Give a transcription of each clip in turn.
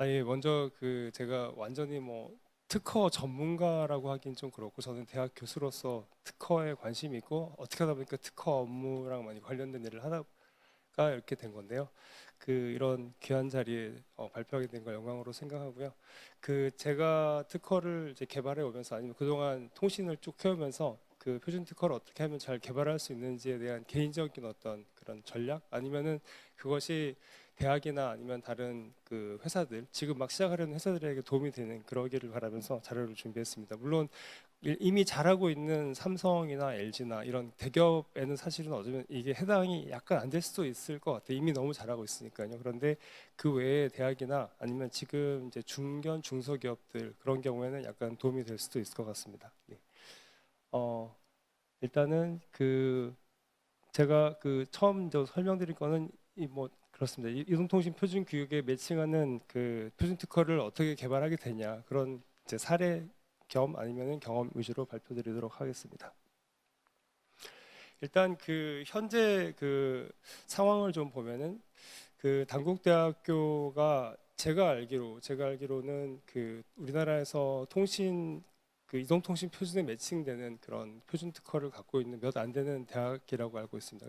아니 먼저 제가 완전히 뭐 특허 전문가라고 하긴 좀 그렇고 저는 대학 교수로서 특허에 관심이 있고 어떻게 하다 보니까 특허 업무랑 많이 관련된 일을 하다가 이렇게 된 건데요. 이런 귀한 자리에 발표하게 된 걸 영광으로 생각하고요. 제가 특허를 이제 개발해 오면서 아니면 그동안 통신을 쭉 해오면서 표준 특허를 어떻게 하면 잘 개발할 수 있는지에 대한 개인적인 어떤 그런 전략 아니면은 그것이 대학이나 아니면 다른 회사들 지금 막 시작하려는 회사들에게 도움이 되는 그러기를 바라면서 자료를 준비했습니다. 물론 이미 잘하고 있는 삼성이나 LG나 이런 대기업에는 사실은 어쩌면 이게 해당이 약간 안 될 수도 있을 것 같아요. 이미 너무 잘하고 있으니까요. 그런데 그 외에 대학이나 아니면 지금 이제 중견 중소기업들 그런 경우에는 약간 도움이 될 수도 있을 것 같습니다. 예. 어, 일단은 제가 처음 저 설명드릴 거는 뭐 그렇습니다. 이동통신 표준 규격에 매칭하는 표준 특허를 어떻게 개발하게 되냐 그런 이제 사례 겸 아니면은 경험 위주로 발표드리도록 하겠습니다. 일단 현재 상황을 좀 보면은 단국대학교가 제가 알기로는 우리나라에서 통신 이동통신 표준에 매칭되는 그런 표준 특허를 갖고 있는 몇 안 되는 대학이라고 알고 있습니다.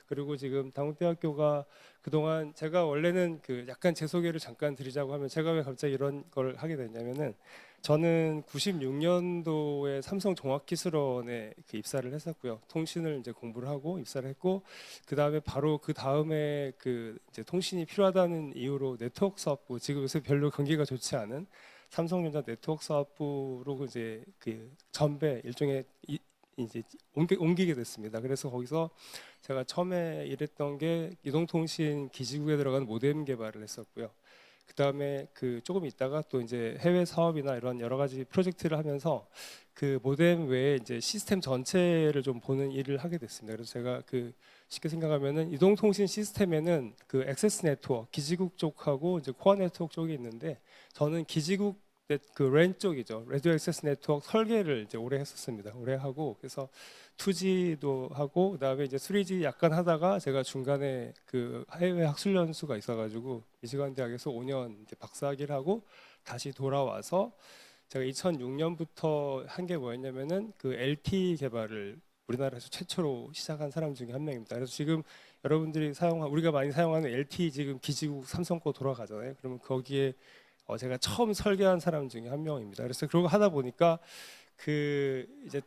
그리고 지금 단국대학교가 그동안 제가 원래는 약간 제 소개를 잠깐 드리자고 하면 제가 왜 갑자기 이런 걸 하게 됐냐면은 저는 96년도에 삼성종합기술원에 입사를 했었고요. 통신을 이제 공부를 하고 입사를 했고 그다음에 바로 그 다음에 이제 통신이 필요하다는 이유로 네트워크 사업부 지금 요새 별로 경기가 좋지 않은 삼성전자 네트워크 사업부로 이제 전배 일종의 이제 옮기게 됐습니다. 그래서 거기서 제가 처음에 일했던 게 이동통신 기지국에 들어가는 모뎀 개발을 했었고요. 그다음에 조금 있다가 또 이제 해외 사업이나 이런 여러 가지 프로젝트를 하면서 모뎀 외에 이제 시스템 전체를 좀 보는 일을 하게 됐습니다. 그래서 제가 쉽게 생각하면은 이동통신 시스템에는 액세스 네트워크 기지국 쪽하고 이제 코어 네트워크 쪽이 있는데 저는 기지국 랜 쪽이죠. 라디오 액세스 네트워크 설계를 이제 오래 했었습니다. 오래 하고 그래서 2G도 하고 그다음에 이제 3G 약간 하다가 제가 중간에 해외 학술 연수가 있어가지고 미시간 대학에서 5년 이제 박사학위를 하고 다시 돌아와서 제가 2006년부터 한 게 뭐였냐면은 LTE 개발을 우리나라에서 최초로 시작한 사람 중에 한 명입니다. 그래서 지금 여러분들이 우리가 많이 사용하는 LTE 지금 기지국 삼성 거 돌아가잖아요. 그러면 거기에 제가 처음 설계한 사람 중에 한 명입니다. 그래서 그러고 하다 보니까 이제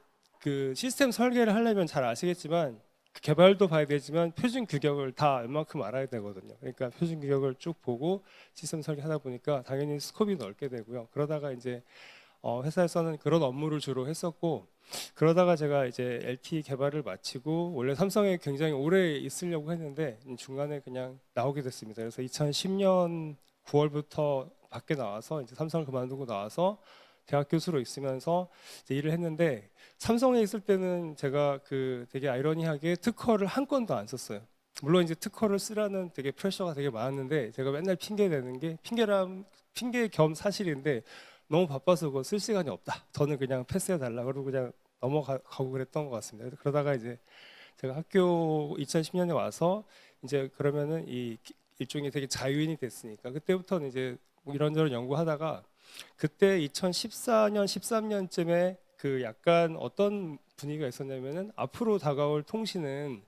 시스템 설계를 하려면 잘 아시겠지만 개발도 봐야 되지만 표준 규격을 다 웬만큼 알아야 되거든요. 그러니까 표준 규격을 쭉 보고 시스템 설계하다 보니까 당연히 스코프이 넓게 되고요. 그러다가 이제 회사에서는 그런 업무를 주로 했었고 그러다가 제가 이제 LTE 개발을 마치고 원래 삼성에 굉장히 오래 있으려고 했는데 중간에 그냥 나오게 됐습니다. 그래서 2010년 9월부터 밖에 나와서 이제 삼성을 그만두고 나와서 대학 교수로 있으면서 이제 일을 했는데 삼성에 있을 때는 제가 되게 아이러니하게 특허를 한 건도 안 썼어요. 물론 이제 특허를 쓰라는 되게 프레셔가 되게 많았는데 제가 맨날 핑계 대는 게 핑계 겸 사실인데 너무 바빠서 그거 쓸 시간이 없다. 저는 그냥 패스해 달라 그러고 그냥 넘어가고 그랬던 것 같습니다. 그러다가 이제 제가 학교 2010년에 와서 이제 그러면은 일종의 되게 자유인이 됐으니까 그때부터는 이제 뭐 이런저런 연구하다가 그때 2014년 13년쯤에 약간 어떤 분위기가 있었냐면은 앞으로 다가올 통신은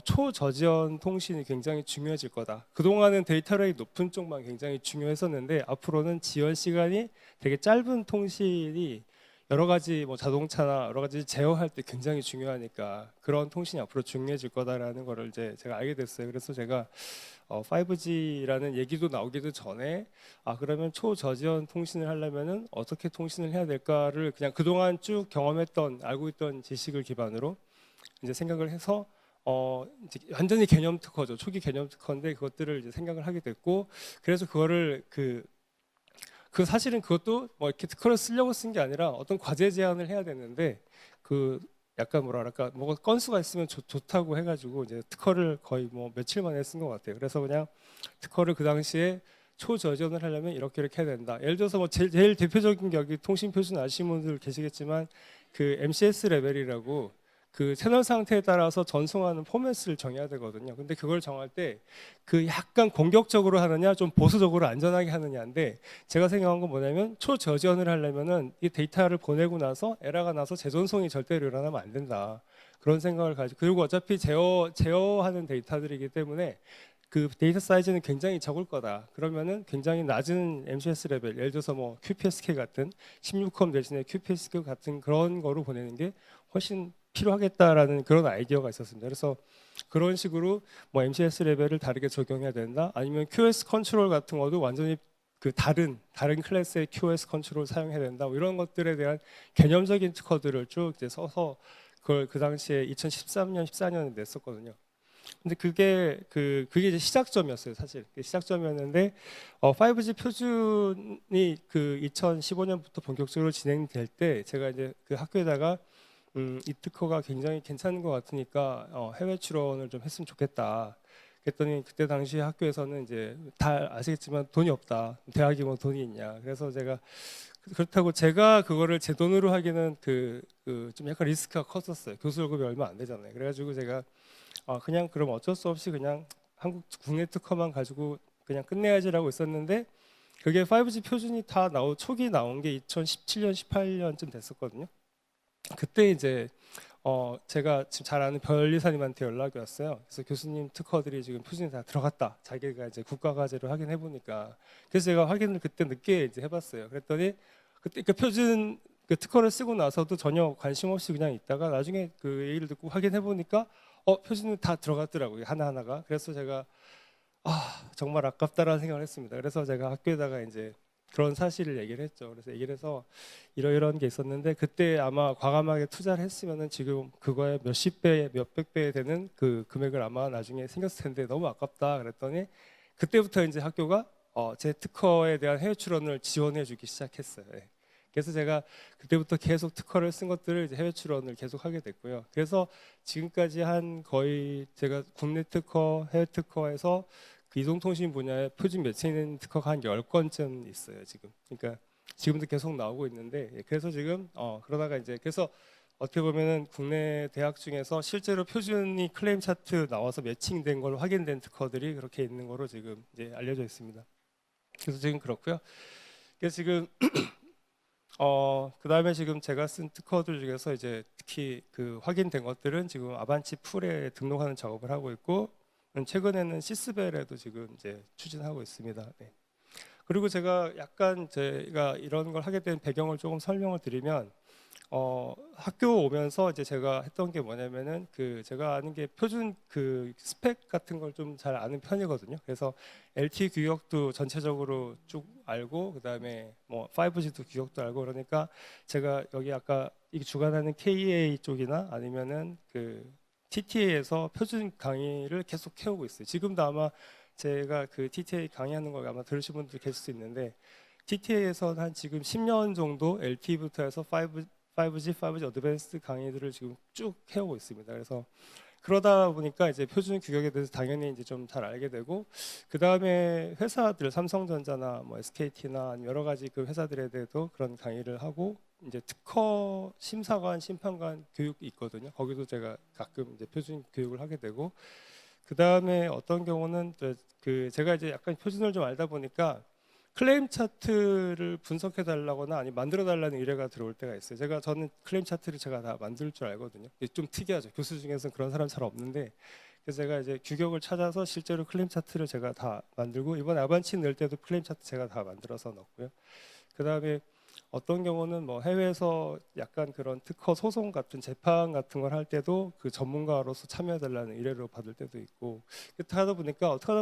초저지연 통신이 굉장히 중요해질 거다. 그동안은 데이터 렉이 높은 쪽만 굉장히 중요했었는데 앞으로는 지연 시간이 되게 짧은 통신이 여러 가지 뭐 자동차나 여러 가지 제어할 때 굉장히 중요하니까 그런 통신이 앞으로 중요해질 거다라는 거를 이제 제가 알게 됐어요. 그래서 제가 5G라는 얘기도 나오기도 전에 그러면 초저지연 통신을 하려면은 어떻게 통신을 해야 될까를 그냥 그동안 쭉 경험했던 알고 있던 지식을 기반으로 이제 생각을 해서 이제 완전히 개념 특허죠. 초기 개념 특허인데 그것들을 이제 생각을 하게 됐고 그래서 그거를 사실은 그것도 뭐 이렇게 특허를 쓰려고 쓴 게 아니라 어떤 과제 제안을 해야 되는데 약간 뭐랄까 뭐 건수가 있으면 좋다고 해가지고 이제 특허를 거의 뭐 며칠 만에 쓴 것 같아요. 그래서 그냥 특허를 그 당시에 초저지연을 하려면 이렇게 해야 된다. 예를 들어서 뭐 제일 대표적인 게 여기 통신 표준 아시는 분들 계시겠지만 MCS 레벨이라고 그 채널 상태에 따라서 전송하는 포맷을 정해야 되거든요. 근데 그걸 정할 때 그 약간 공격적으로 하느냐 좀 보수적으로 안전하게 하느냐인데, 제가 생각한 건 뭐냐면 초저지연을 하려면은 이 데이터를 보내고 나서 에러가 나서 재전송이 절대로 일어나면 안 된다. 그런 생각을 가지고, 그리고 어차피 제어하는 데이터들이기 때문에 그 데이터 사이즈는 굉장히 적을 거다. 그러면은 굉장히 낮은 MCS 레벨, 예를 들어서 뭐 QPSK 같은 16컴 대신에 QPSK 같은 그런 거로 보내는 게 훨씬 필요하겠다라는 그런 아이디어가 있었습니다. 그래서 그런 식으로 뭐 MCS 레벨을 다르게 적용해야 된다. 아니면 QoS 컨트롤 같은 것도 완전히 그 다른 클래스의 QoS 컨트롤 사용해야 된다. 뭐 이런 것들에 대한 개념적인 특허들을 쭉 이제 써서 그걸 그 당시에 2013년, 14년에 냈었거든요. 근데 그게 이제 시작점이었어요, 사실. 시작점이었는데 5G 표준이 그 2015년부터 본격적으로 진행될 때 제가 이제 그 학교에다가 이 특허가 굉장히 괜찮은 것 같으니까 해외 출원을 좀 했으면 좋겠다. 그랬더니 그때 당시 학교에서는 이제 다 아시겠지만 돈이 없다. 대학이 뭐 돈이 있냐. 그래서 제가 그렇다고 제가 그거를 제 돈으로 하기는 좀 약간 리스크가 컸었어요. 교수 월급이 얼마 안 되잖아요. 그래가지고 제가 그냥 그럼 어쩔 수 없이 그냥 한국 국내 특허만 가지고 그냥 끝내야지라고 있었는데, 그게 5G 표준이 다 초기 나온 게 2017년, 18년쯤 됐었거든요. 그때 이제 제가 지금 잘 아는 변리사님한테 연락이 왔어요. 그래서 교수님 특허들이 지금 표준이 다 들어갔다. 자기가 이제 국가과제로 확인해 보니까. 그래서 제가 확인을 그때 늦게 이제 해봤어요. 그랬더니 그때 그 표준 그 특허를 쓰고 나서도 전혀 관심 없이 그냥 있다가 나중에 그 얘기를 듣고 확인해 보니까 표준이 다 들어갔더라고요. 하나하나가. 그래서 제가 정말 아깝다라는 생각을 했습니다. 그래서 제가 학교에다가 이제 그런 사실을 얘기를 했죠. 그래서 얘기를 해서 이러이러한 게 있었는데 그때 아마 과감하게 투자를 했으면은 지금 그거에 몇십 배, 몇백 배 되는 그 금액을 아마 나중에 생겼을 텐데 너무 아깝다. 그랬더니 그때부터 이제 학교가 제 특허에 대한 해외 출원을 지원해 주기 시작했어요. 예. 그래서 제가 그때부터 계속 특허를 쓴 것들을 이제 해외 출원을 계속 하게 됐고요. 그래서 지금까지 한 거의 제가 국내 특허, 해외 특허에서 그 이동통신 분야에 표준 매칭된 특허가 한 10건쯤 있어요, 지금. 그러니까 지금도 계속 나오고 있는데, 그래서 지금 그러다가 이제 그래서 어떻게 보면은 국내 대학 중에서 실제로 표준이 클레임 차트 나와서 매칭된 걸로 확인된 특허들이 그렇게 있는 거로 지금 이제 알려져 있습니다. 그래서 지금 그렇고요. 그래서 지금 그다음에 지금 제가 쓴 특허들 중에서 이제 특히 그 확인된 것들은 지금 아반치 풀에 등록하는 작업을 하고 있고, 최근에는 시스벨에도 지금 이제 추진하고 있습니다. 네. 그리고 제가 약간 제가 이런 걸 하게 된 배경을 조금 설명을 드리면, 학교 오면서 이제 제가 했던 게 뭐냐면은 제가 아는 게 표준 그 스펙 같은 걸 좀 잘 아는 편이거든요. 그래서 LTE 규격도 전체적으로 쭉 알고, 그다음에 뭐 5G도 규격도 알고, 그러니까 제가 여기 아까 이 주관하는 KA 쪽이나 아니면은 TTA에서 표준 강의를 계속 해오고 있어요. 지금도 아마 제가 그 TTA 강의하는 거 아마 들으신 분들 계실 수 있는데, TTA에서는 한 지금 10년 정도 LTE부터 해서 5G 어드밴스드 강의들을 지금 쭉 해오고 있습니다. 그래서 그러다 보니까 이제 표준 규격에 대해서 당연히 이제 좀 잘 알게 되고, 그 다음에 회사들 삼성전자나 뭐 SKT나 여러 가지 그 회사들에 대해서 그런 강의를 하고, 이제 특허 심사관, 심판관 교육이 있거든요. 거기도 제가 가끔 이제 표준 교육을 하게 되고, 그 다음에 어떤 경우는 제가 이제 약간 표준을 좀 알다 보니까 클레임 차트를 분석해 달라거나 아니면 만들어 달라는 의뢰가 들어올 때가 있어요. 저는 클레임 차트를 제가 다 만들 줄 알거든요. 이게 좀 특이하죠. 교수 중에서는 그런 사람 잘 없는데, 그래서 제가 이제 규격을 찾아서 실제로 클레임 차트를 제가 다 만들고, 이번에 아반치 넣을 때도 클레임 차트 제가 다 만들어서 넣었고요. 그 다음에 어떤 경우는 뭐 해외에서 약간 그런 특허 소송 같은 재판 같은 걸 할 때도 그 전문가로서 참여해달라는 의뢰를 받을 때도 있고, 어떻게 하다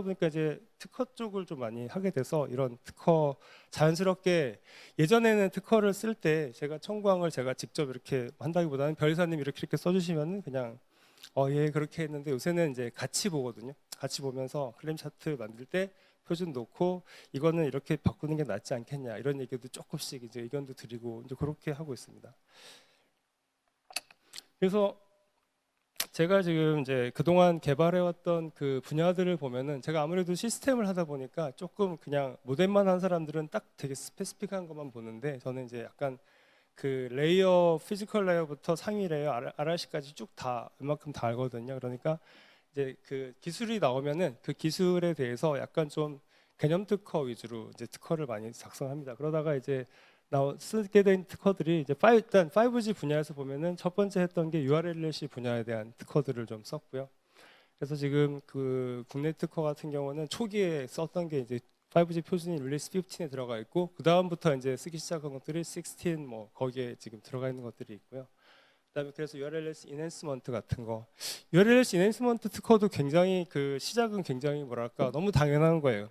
보니까 이제 특허 쪽을 좀 많이 하게 돼서 이런 특허 자연스럽게, 예전에는 특허를 쓸 때 제가 청구항을 제가 직접 이렇게 한다기보다는 변리사님 이렇게 써주시면은 그냥 예 그렇게 했는데, 요새는 이제 같이 보거든요. 같이 보면서 클레임 차트 만들 때 표준 놓고 이거는 이렇게 바꾸는 게 낫지 않겠냐, 이런 얘기도 조금씩 이제 의견도 드리고 이제 그렇게 하고 있습니다. 그래서 제가 지금 이제 그동안 개발해왔던 그 분야들을 보면은, 제가 아무래도 시스템을 하다 보니까 조금 그냥 모뎀만 한 사람들은 딱 되게 스페시픽한 것만 보는데, 저는 이제 약간 그 레이어 피지컬 레이어부터 상위 레이어 RRC까지 쭉 다 웬만큼 다 알거든요. 그러니까 이제 그 기술이 나오면은 그 기술에 대해서 약간 좀 개념 특허 위주로 이제 특허를 많이 작성합니다. 그러다가 이제 쓰게 된 특허들이 이제 일단 5G 분야에서 보면은 첫 번째 했던 게 URLC 분야에 대한 특허들을 좀 썼고요. 그래서 지금 그 국내 특허 같은 경우는 초기에 썼던 게 이제 5G 표준이 릴리스 15에 들어가 있고 그 다음부터 이제 쓰기 시작한 것들이 16 뭐 거기에 지금 들어가 있는 것들이 있고요. 그다음에 그래서 URLS 인핸스먼트 같은 거, URLS 인핸스먼트 특허도 굉장히 그 시작은 굉장히 뭐랄까 너무 당연한 거예요.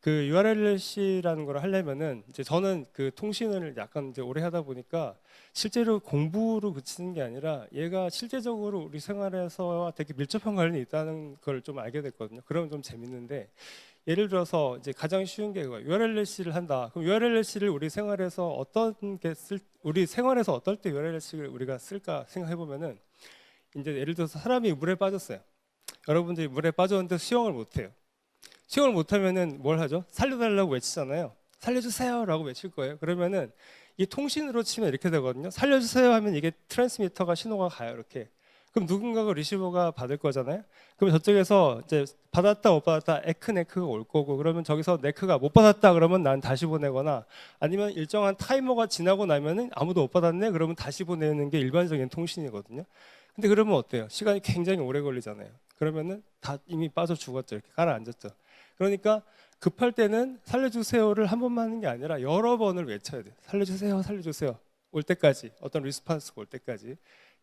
그 URLC라는 걸 하려면은 이제 저는 그 통신을 약간 이제 오래 하다 보니까 실제로 공부로 그치는 게 아니라 얘가 실제적으로 우리 생활에서 되게 밀접한 관련이 있다는 걸 좀 알게 됐거든요. 그러면 좀 재밌는데 예를 들어서 이제 가장 쉬운 게 그거예요. URLC를 한다. 그럼 URLC를 우리 생활에서 우리 생활에서 어떨 때 URLC를 우리가 쓸까 생각해 보면은 이제 예를 들어서 사람이 물에 빠졌어요. 여러분들이 물에 빠졌는데 수영을 못 해요. 수영을 못하면은 뭘 하죠? 살려달라고 외치잖아요. 살려주세요라고 외칠 거예요. 그러면은 이 통신으로 치면 이렇게 되거든요. 살려주세요 하면 이게 트랜스미터가 신호가 가요. 이렇게. 그럼 누군가가 리시버가 받을 거잖아요. 그럼 저쪽에서 이제 받았다 못 받았다 네크가 올 거고 그러면 저기서 네크가 못 받았다 그러면 난 다시 보내거나 아니면 일정한 타이머가 지나고 나면은 아무도 못 받았네 그러면 다시 보내는 게 일반적인 통신이거든요. 근데 그러면 어때요? 시간이 굉장히 오래 걸리잖아요. 그러면은 다 이미 빠져 죽었죠. 이렇게 가라앉았죠. 그러니까 급할 때는 살려주세요를 한 번만 하는 게 아니라 여러 번을 외쳐야 돼요. 살려주세요, 살려주세요. 올 때까지 어떤 리스폰스가 올 때까지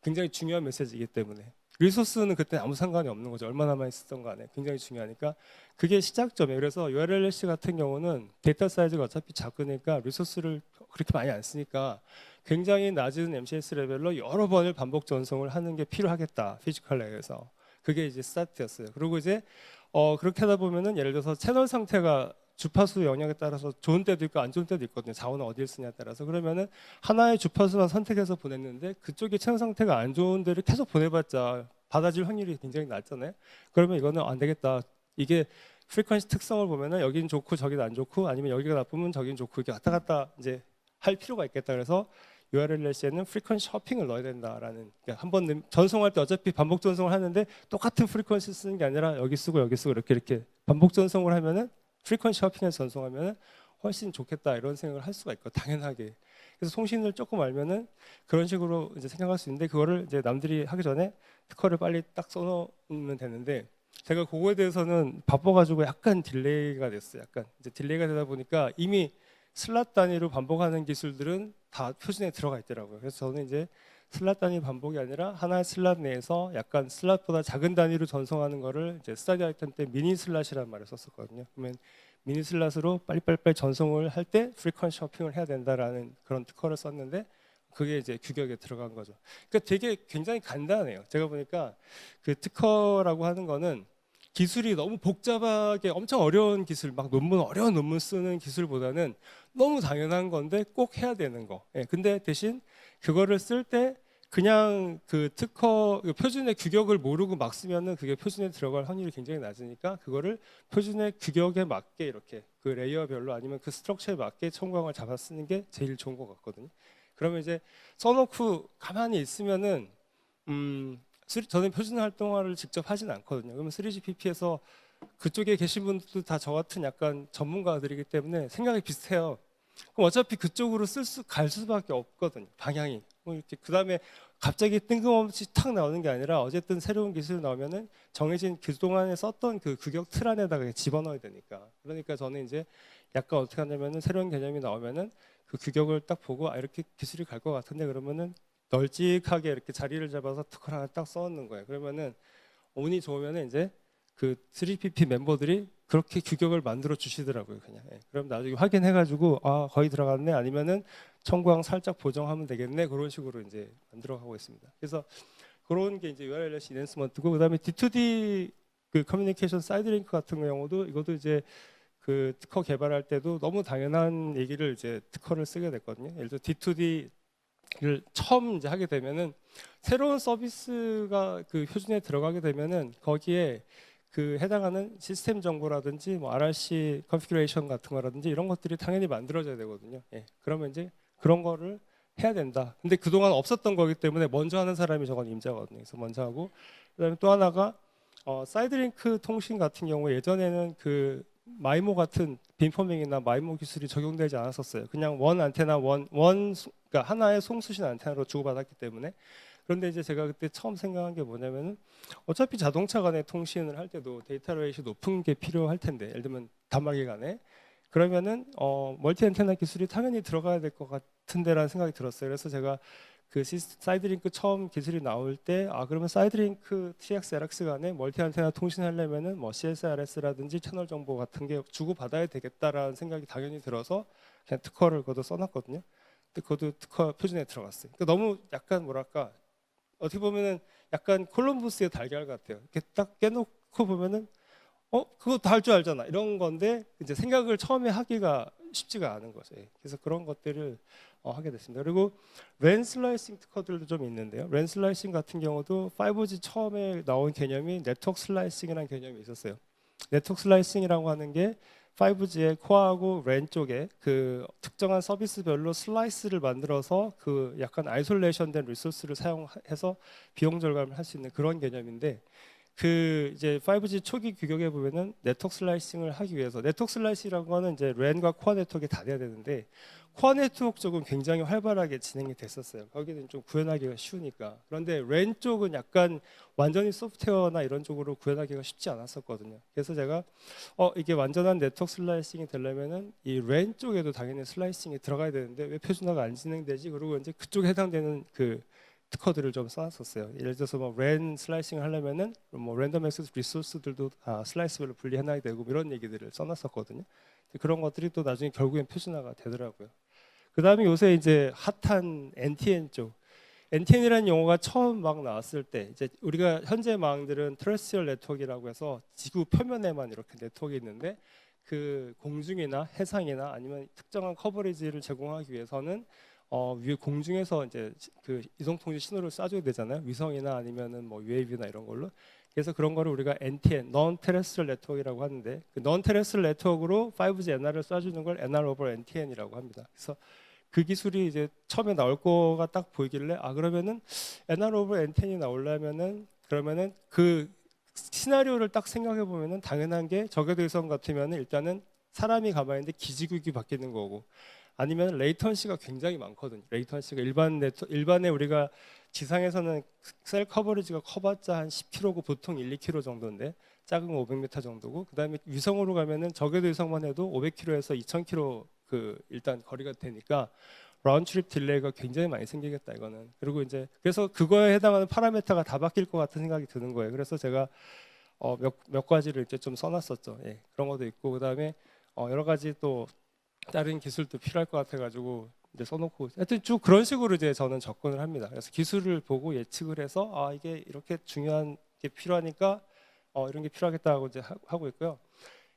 굉장히 중요한 메시지이기 때문에 리소스는 그때 아무 상관이 없는 거죠. 얼마나 많이 쓰던 간에 굉장히 중요하니까 그게 시작점이에요. 그래서 URLC 같은 경우는 데이터 사이즈가 어차피 작으니까 리소스를 그렇게 많이 안 쓰니까 굉장히 낮은 MCS 레벨로 여러 번을 반복 전송을 하는 게 필요하겠다. 피지컬 레이어에서 그게 이제 스타트였어요. 그리고 이제 그렇게 하다 보면은 예를 들어서 채널 상태가 주파수 영역에 따라서 좋은 때도 있고 안 좋은 때도 있거든요. 자원을 어디를 쓰냐에 따라서. 그러면은 하나의 주파수만 선택해서 보냈는데 그쪽이 채널 상태가 안 좋은 데를 계속 보내봤자 받아줄 확률이 굉장히 낮잖아요. 그러면 이거는 안 되겠다. 이게 프리퀀시 특성을 보면은 여긴 좋고 저긴 안 좋고 아니면 여기가 나쁘면 저긴 좋고 이렇게 왔다 갔다 이제 할 필요가 있겠다. 그래서 URLC에는 프리퀀시 쇼핑을 넣어야 된다라는 그러니까 한번 전송할 때 어차피 반복 전송을 하는데 똑같은 프리퀀시 쓰는 게 아니라 여기 쓰고 이렇게 반복 전송을 하면은 프리퀀시 쇼핑에서 전송하면은 훨씬 좋겠다 이런 생각을 할 수가 있고 당연하게 그래서 통신을 조금 알면은 그런 식으로 이제 생각할 수 있는데 그거를 이제 남들이 하기 전에 특허를 빨리 딱 써놓으면 되는데 제가 그거에 대해서는 바빠가지고 약간 딜레이가 됐어요. 약간 이제 딜레이가 되다 보니까 이미 슬롯 단위로 반복하는 기술들은 다 표준에 들어가 있더라고요. 그래서 저는 이제 슬롯 단위 반복이 아니라 하나의 슬롯 내에서 약간 슬롯보다 작은 단위로 전송하는 거를 이제 스터디 아이템 때 미니 슬롯이라는 말을 썼었거든요. 그러면 미니 슬롯으로 빨리빨리 전송을 할 때 프리퀀시 쇼핑을 해야 된다라는 그런 특허를 썼는데 그게 이제 규격에 들어간 거죠. 그러니까 되게 굉장히 간단해요. 제가 보니까 그 특허라고 하는 거는 기술이 너무 복잡하게 엄청 어려운 기술, 막 어려운 논문 쓰는 기술보다는 너무 당연한 건데 꼭 해야 되는 거. 예, 근데 대신 그거를 쓸 때 그냥 그 특허 그 표준의 규격을 모르고 막 쓰면은 그게 표준에 들어갈 확률이 굉장히 낮으니까 그거를 표준의 규격에 맞게 이렇게 그 레이어별로 아니면 그 스트럭처에 맞게 청구항을 잡아 쓰는 게 제일 좋은 것 같거든요. 그러면 이제 써놓고 가만히 있으면은 저는 표준 활동화를 직접 하진 않거든요. 그러면 3GPP에서 그쪽에 계신 분들도 다 저 같은 약간 전문가들이기 때문에 생각이 비슷해요. 그럼 어차피 그쪽으로 갈 수밖에 없거든요. 방향이. 이렇게 그 다음에 갑자기 뜬금없이 탁 나오는 게 아니라 어쨌든 새로운 기술이 나오면은 정해진 그동안에 썼던 그 규격 틀 안에다가 집어넣어야 되니까. 그러니까 저는 이제 약간 어떻게 하냐면은 새로운 개념이 나오면은 그 규격을 딱 보고 이렇게 기술이 갈 것 같은데 그러면은 널찍하게 이렇게 자리를 잡아서 특허를 하나 딱 써놓는 거예요. 그러면은 운이 좋으면은 이제 그 3PP 멤버들이 그렇게 규격을 만들어 주시더라고요. 그냥. 예. 그럼 나중에 확인해가지고 거의 들어갔네 아니면은 청구항 살짝 보정하면 되겠네 그런 식으로 이제 만들어가고 있습니다. 그래서 그런 게 이제 URLS 인핸스먼트고 그다음에 D2D 그 커뮤니케이션 사이드 링크 같은 경우도 이것도 이제 그 특허 개발할 때도 너무 당연한 얘기를 이제 특허를 쓰게 됐거든요. 예를 들어 D2D를 처음 이제 하게 되면은 새로운 서비스가 그 표준에 들어가게 되면은 거기에 그 해당하는 시스템 정보라든지 뭐 RRC 컨피규레이션 같은 거라든지 이런 것들이 당연히 만들어져야 되거든요. 예. 그러면 이제 그런 거를 해야 된다. 근데 그동안 없었던 거기 때문에 먼저 하는 사람이 저건 임자거든요. 그래서 먼저 하고 그다음에 또 하나가 사이드링크 통신 같은 경우에 예전에는 그 마이모 같은 빔포밍이나 마이모 기술이 적용되지 않았었어요. 그냥 원 안테나 그러니까 하나의 송수신 안테나로 주고받았기 때문에. 그런데 이제 제가 그때 처음 생각한 게 뭐냐면은 어차피 자동차 간의 통신을 할 때도 데이터 레이시 높은 게 필요할 텐데, 예를 들면 단말기 간에 그러면은 멀티 안테나 기술이 당연히 들어가야 될 것 같은데라는 생각이 들었어요. 그래서 제가 그 사이드링크 처음 기술이 나올 때 그러면 사이드링크 TX, LX 간에 멀티 안테나 통신하려면은 뭐 CSRS라든지 채널 정보 같은 게 주고 받아야 되겠다라는 생각이 당연히 들어서 그냥 특허를 거둬 써놨거든요. 근데 그것도 특허 표준에 들어갔어요. 그러니까 너무 약간 뭐랄까 어떻게 보면은 약간 콜럼버스의 달걀 같아요. 이렇게 딱 깨놓고 보면은 그거 다 할 줄 알잖아 이런 건데 이제 생각을 처음에 하기가 쉽지가 않은 거죠. 예. 그래서 그런 것들을 하게 됐습니다. 그리고 랜 슬라이싱 특허들도 좀 있는데요. 랜 슬라이싱 같은 경우도 5G 처음에 나온 개념이 네트워크 슬라이싱이라는 개념이 있었어요. 네트워크 슬라이싱이라고 하는 게 5G의 코어하고 랜 쪽에 그 특정한 서비스별로 슬라이스를 만들어서 그 약간 아이솔레이션된 리소스를 사용해서 비용 절감을 할 수 있는 그런 개념인데, 그 이제 5G 초기 규격에 보면은 네트워크 슬라이싱을 하기 위해서 네트워크 슬라이싱이라는 거는 이제 랜과 코어 네트워크가 다 돼야 되는데 코어 네트워크 쪽은 굉장히 활발하게 진행이 됐었어요. 거기는 좀 구현하기가 쉬우니까. 그런데 랜 쪽은 약간 완전히 소프트웨어나 이런 쪽으로 구현하기가 쉽지 않았었거든요. 그래서 제가 이게 완전한 네트워크 슬라이싱이 되려면은 이 랜 쪽에도 당연히 슬라이싱이 들어가야 되는데 왜 표준화가 안 진행되지? 그리고 이제 그쪽에 해당되는 그 특허들을 좀 써놨었어요. 예를 들어서 뭐 랜 슬라이싱을 하려면은 뭐 랜덤 액세스 리소스들도 슬라이스별로 분리해놔야 되고 이런 얘기들을 써놨었거든요. 그런 것들이 또 나중에 결국엔 표준화가 되더라고요. 그 다음에 요새 이제 핫한 NTN 쪽. NTN이라는 용어가 처음 막 나왔을 때 이제 우리가 현재 망들은 트레스트리얼 네트워크라고 해서 지구 표면에만 이렇게 네트워크가 있는데 그 공중이나 해상이나 아니면 특정한 커버리지를 제공하기 위해서는 위에 공중에서 이제 그 이동통신 신호를 쏴줘야 되잖아요. 위성이나 아니면은 뭐 UAV나 이런 걸로. 그래서 그런 거를 우리가 NTN, Non-Terrestrial Network이라고 하는데 그 Non-Terrestrial Network로 5G NR을 쏴주는 걸 NR over NTN이라고 합니다. 그래서 그 기술이 이제 처음에 나올 거가 딱 보이길래 그러면은 NR over NTN이 나오려면은 그러면은 그 시나리오를 딱 생각해 보면은 당연한 게 저궤도 위성 같으면은 일단은 사람이 가만히 있는데 기지국이 바뀌는 거고 아니면 레이턴시가 굉장히 많거든요. 레이턴시가 일반에 우리가 지상에서는 셀 커버리지가 커봤자 한 10km고 보통 1, 2km 정도인데 작은 거 500m 정도고 그다음에 위성으로 가면은 저궤도 위성만 해도 500km에서 2000km 그 일단 거리가 되니까 라운드 트립 딜레이가 굉장히 많이 생기겠다 이거는. 그리고 이제 그래서 그거에 해당하는 파라미터가 다 바뀔 것 같은 생각이 드는 거예요. 그래서 제가 몇 가지를 이제 좀 써놨었죠. 예, 그런 것도 있고 그다음에 여러 가지 또 다른 기술도 필요할 것 같아가지고 이제 써놓고 하여튼 쭉 그런 식으로 이제 저는 접근을 합니다. 그래서 기술을 보고 예측을 해서 이게 이렇게 중요한 게 필요하니까 이런 게 필요하겠다고 이제 하고 있고요.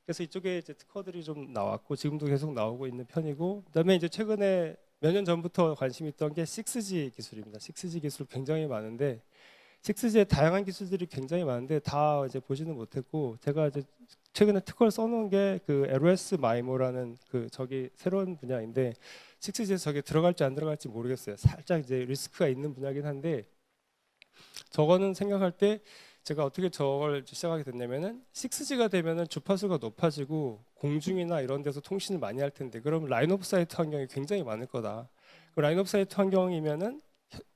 그래서 이쪽에 이제 특허들이 좀 나왔고 지금도 계속 나오고 있는 편이고 그다음에 이제 최근에 몇 년 전부터 관심 있던 게 6G 기술입니다. 6G 기술 굉장히 많은데 6G의 다양한 기술들이 굉장히 많은데 다 이제 보지는 못했고 제가 이제 최근에 특허를 써놓은 게 그 LOS 마이모라는 그 저기 새로운 분야인데 6G에서 저게 들어갈지 안 들어갈지 모르겠어요. 살짝 이제 리스크가 있는 분야긴 한데 저거는 생각할 때 제가 어떻게 저걸 시작하게 됐냐면은 6G가 되면은 주파수가 높아지고 공중이나 이런 데서 통신을 많이 할 텐데 그럼 라인 오브 사이트 환경이 굉장히 많을 거다. 그 라인 오브 사이트 환경이면은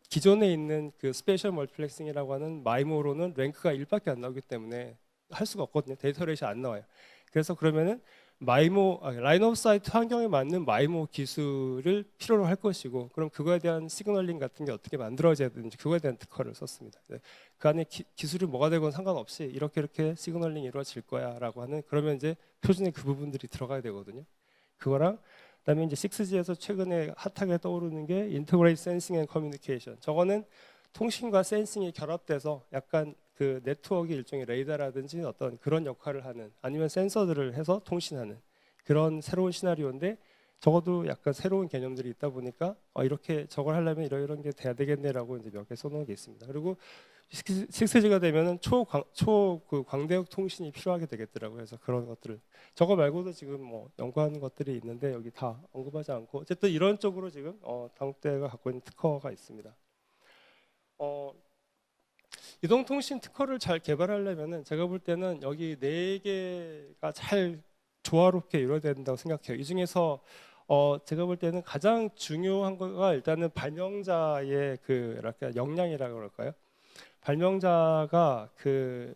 기존에 있는 그 스페셜 멀티플렉싱이라고 하는 마이모로는 랭크가 1밖에 안 나오기 때문에 할 수가 없거든요. 데이터 레이시 안 나와요. 그래서 그러면은 라인 오브 사이트 환경에 맞는 마이모 기술을 필요로 할 것이고 그럼 그거에 대한 시그널링 같은 게 어떻게 만들어져야 되는지 그거에 대한 특허를 썼습니다. 그 안에 기술이 뭐가 되건 상관없이 이렇게 시그널링이 이루어질 거야라고 하는 그러면 이제 표준에 그 부분들이 들어가야 되거든요. 그거랑 그다음에 이제 6G에서 최근에 핫하게 떠오르는 게 인터그레이트 센싱 앤 커뮤니케이션. 저거는 통신과 센싱이 결합돼서 약간 그 네트워크 일종의 레이더라든지 어떤 그런 역할을 하는 아니면 센서들을 해서 통신하는 그런 새로운 시나리오인데 적어도 약간 새로운 개념들이 있다 보니까 이렇게 저걸 하려면 이런 게 돼야 되겠네라고 이제 몇 개 써놓은 게 있습니다. 그리고 6G가 되면은 초 광대역 통신이 필요하게 되겠더라고요. 그래서 그런 것들을 저거 말고도 지금 뭐 연구하는 것들이 있는데 여기 다 언급하지 않고 어쨌든 이런 쪽으로 지금 당국대가 갖고 있는 특허가 있습니다. 이동통신 특허를 잘 개발하려면은 제가 볼 때는 여기 4개가 잘 조화롭게 이루어야 된다고 생각해요. 이 중에서 제가 볼 때는 가장 중요한 거가 일단은 발명자의 그 뭐랄까 역량이라고 그럴까요? 발명자가 그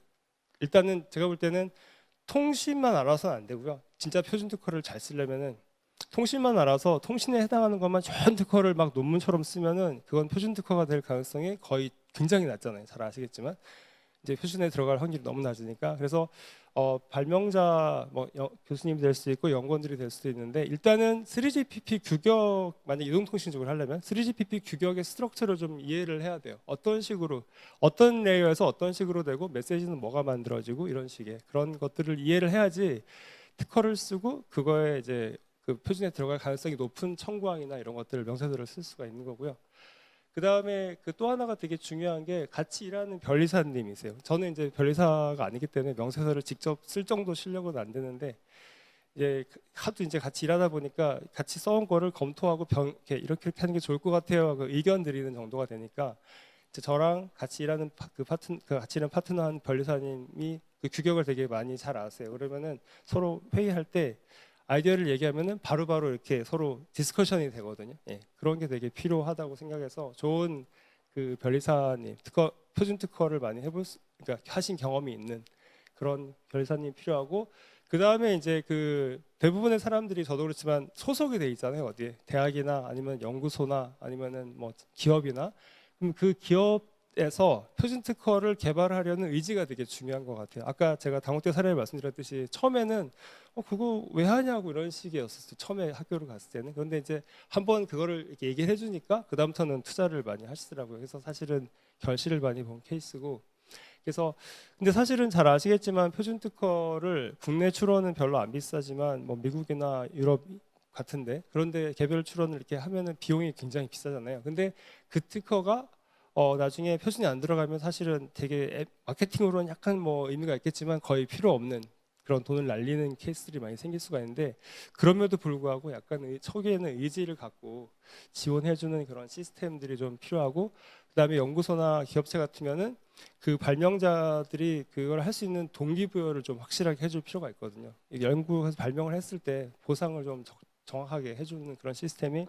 일단은 제가 볼 때는 통신만 알아서는 안 되고요. 진짜 표준 특허를 잘 쓰려면은 통신만 알아서 통신에 해당하는 것만 전 특허를 막 논문처럼 쓰면은 그건 표준 특허가 될 가능성이 거의 굉장히 낮잖아요. 잘 아시겠지만 이제 표준에 들어갈 확률이 너무 낮으니까. 그래서 발명자 뭐 교수님이 될 수도 있고 연구원들이 될 수도 있는데 일단은 3GPP 규격 만약 이동통신 쪽을 하려면 3GPP 규격의 스트럭처를 좀 이해를 해야 돼요. 어떤 식으로 어떤 레이어에서 어떤 식으로 되고 메시지는 뭐가 만들어지고 이런 식의 그런 것들을 이해를 해야지 특허를 쓰고 그거에 이제 그 표준에 들어갈 가능성이 높은 청구항이나 이런 것들을 명세서를 쓸 수가 있는 거고요. 그 다음에 그 또 하나가 되게 중요한 게 같이 일하는 변리사님이세요. 저는 이제 변리사가 아니기 때문에 명세서를 직접 쓸 정도 실력은 안 되는데 이제 하도 이제 같이 일하다 보니까 같이 써온 거를 검토하고 이렇게 하는 게 좋을 것 같아요. 그 의견 드리는 정도가 되니까 이제 저랑 같이 일하는 같이 일하는 파트너 한 변리사님이 그 규격을 되게 많이 잘 아세요. 그러면은 서로 회의할 때 아이디어를 얘기하면은 바로바로 이렇게 서로 디스커션이 되거든요. 예, 그런 게 되게 필요하다고 생각해서 좋은 그 변리사님 표준 특허를 많이 그러니까 하신 경험이 있는 그런 변리사님 필요하고 그 다음에 이제 그 대부분의 사람들이 저도 그렇지만 소속이 돼 있잖아요. 어디에 대학이나 아니면 연구소나 아니면은 뭐 기업이나 그럼 그 기업에서 표준 특허를 개발하려는 의지가 되게 중요한 것 같아요. 아까 제가 당국대 사례를 말씀드렸듯이 처음에는 그거 왜 하냐고 이런 식이었었어요. 처음에 학교를 갔을 때는. 그런데 이제 한번 그거를 이렇게 얘기를 해주니까 그 다음부터는 투자를 많이 하시더라고요. 그래서 사실은 결실을 많이 본 케이스고. 그래서 근데 사실은 잘 아시겠지만 표준 특허를 국내 출원은 별로 안 비싸지만 뭐 미국이나 유럽 같은데 그런데 개별 출원을 이렇게 하면은 비용이 굉장히 비싸잖아요. 근데 그 특허가 나중에 표준이 안 들어가면 사실은 되게 마케팅으로는 약간 뭐 의미가 있겠지만 거의 필요 없는 그런 돈을 날리는 케이스들이 많이 생길 수가 있는데 그럼에도 불구하고 약간 초기에는 의지를 갖고 지원해주는 그런 시스템들이 좀 필요하고 그다음에 연구소나 기업체 같으면은 그 발명자들이 그걸 할 수 있는 동기부여를 좀 확실하게 해줄 필요가 있거든요. 연구해서 발명을 했을 때 보상을 좀 정확하게 해주는 그런 시스템이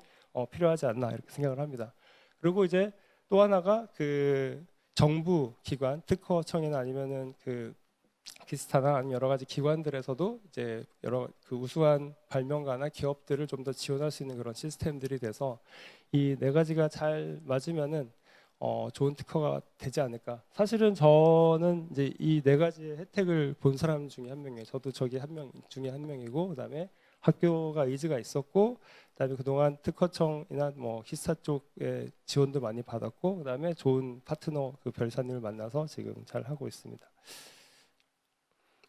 필요하지 않나 이렇게 생각을 합니다. 그리고 이제 또 하나가 그 정부 기관, 특허청이나 아니면은 그 기스타나 아니면 여러 가지 기관들에서도 이제 여러 그 우수한 발명가나 기업들을 좀 더 지원할 수 있는 그런 시스템들이 돼서 이 4가지가 잘 맞으면은 좋은 특허가 되지 않을까. 사실은 저는 이제 이 4가지의 혜택을 본 사람 중에 한 명이에요. 저도 저기 한 명 중에 한 명이고, 그다음에 학교가 의지가 있었고, 그다음에 그동안 특허청이나 뭐 히스타 쪽에 지원도 많이 받았고, 그다음에 좋은 파트너 그 별사님을 만나서 지금 잘 하고 있습니다.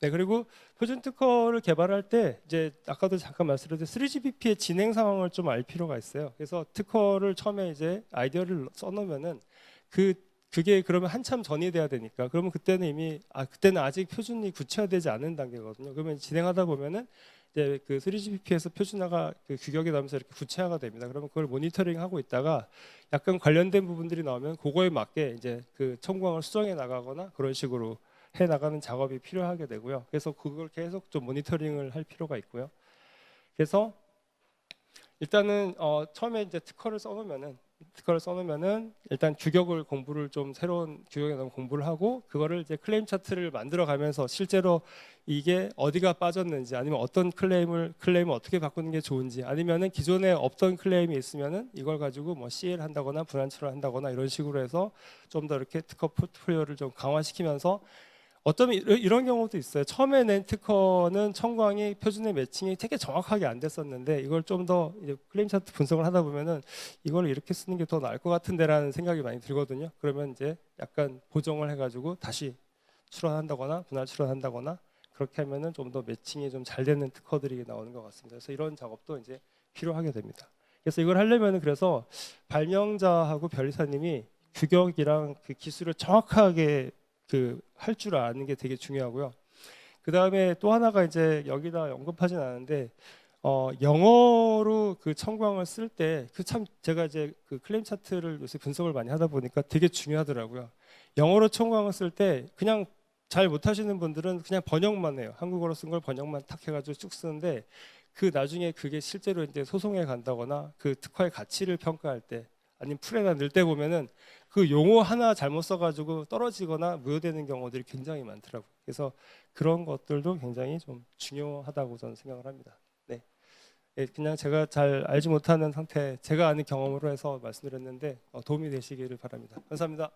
네, 그리고 표준 특허를 개발할 때 이제 아까도 잠깐 말씀드렸듯이 3GPP의 진행 상황을 좀 알 필요가 있어요. 그래서 특허를 처음에 이제 아이디어를 써놓으면은 그게 그러면 한참 전이 돼야 되니까 그러면 그때는 이미 그때는 아직 표준이 구체화되지 않은 단계거든요. 그러면 진행하다 보면은 이제 그 3GPP에서 표준화가 그 규격이 나면서 이렇게 구체화가 됩니다. 그러면 그걸 모니터링하고 있다가 약간 관련된 부분들이 나오면 그거에 맞게 이제 그 청구항을 수정해 나가거나 그런 식으로 해 나가는 작업이 필요하게 되고요. 그래서 그걸 계속 좀 모니터링을 할 필요가 있고요. 그래서 일단은 처음에 이제 특허를 써놓으면은 일단 규격을 공부를 좀 새로운 규격에 대한 공부를 하고 그거를 이제 클레임 차트를 만들어 가면서 실제로 이게 어디가 빠졌는지 아니면 어떤 클레임을 어떻게 바꾸는 게 좋은지 아니면은 기존에 없던 클레임이 있으면은 이걸 가지고 뭐 CL 한다거나 분할처를 한다거나 이런 식으로 해서 좀 더 이렇게 특허 포트폴리오를 좀 강화시키면서 어쩌면 이런 경우도 있어요. 처음에 낸 특허는 청구항이 표준의 매칭이 되게 정확하게 안 됐었는데 이걸 좀 더 클레임 차트 분석을 하다 보면은 이걸 이렇게 쓰는 게 더 나을 것 같은데라는 생각이 많이 들거든요. 그러면 이제 약간 보정을 해가지고 다시 출원한다거나 분할 출원한다거나 그렇게 하면은 좀 더 매칭이 좀 잘 되는 특허들이 나오는 것 같습니다. 그래서 이런 작업도 이제 필요하게 됩니다. 그래서 이걸 하려면은 그래서 발명자하고 변리사님이 규격이랑 그 기술을 정확하게 그 할 줄 아는 게 되게 중요하고요. 그 다음에 또 하나가 이제 여기다 언급하진 않은데 영어로 그 청구항을 쓸 때 그 참 제가 이제 그 클레임 차트를 요새 분석을 많이 하다 보니까 되게 중요하더라고요. 영어로 청구항을 쓸 때 그냥 잘 못하시는 분들은 그냥 번역만 해요. 한국어로 쓴 걸 번역만 탁 해가지고 쭉 쓰는데 그 나중에 그게 실제로 이제 소송에 간다거나 그 특화의 가치를 평가할 때 아니면 풀에다 넣을 때 보면은 그 용어 하나 잘못 써가지고 떨어지거나 무효되는 경우들이 굉장히 많더라고요. 그래서 그런 것들도 굉장히 좀 중요하다고 저는 생각을 합니다. 네. 예, 그냥 제가 잘 알지 못하는 상태, 제가 아는 경험으로 해서 말씀드렸는데 도움이 되시기를 바랍니다. 감사합니다.